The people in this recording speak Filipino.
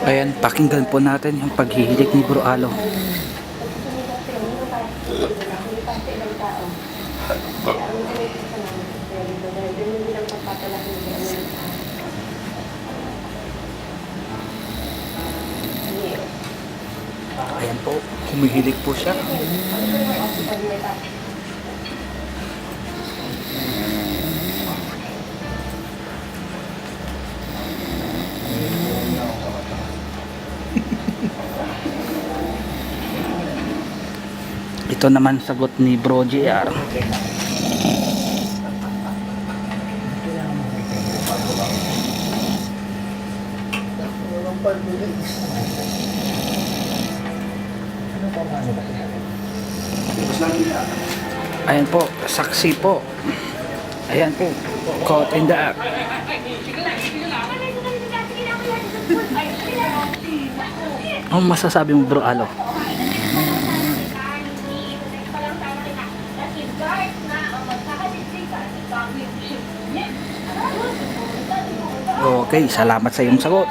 Ayan, pakinggan po natin yung paghihilik ni Bro Alo. Ayan po, humihilik po siya. Ito naman sagot ni Bro JR. Ayan po, saksi po. Ayan po, caught in the act. Ang masasabi mo, Bro Alo? Okay, salamat sa iyong sagot.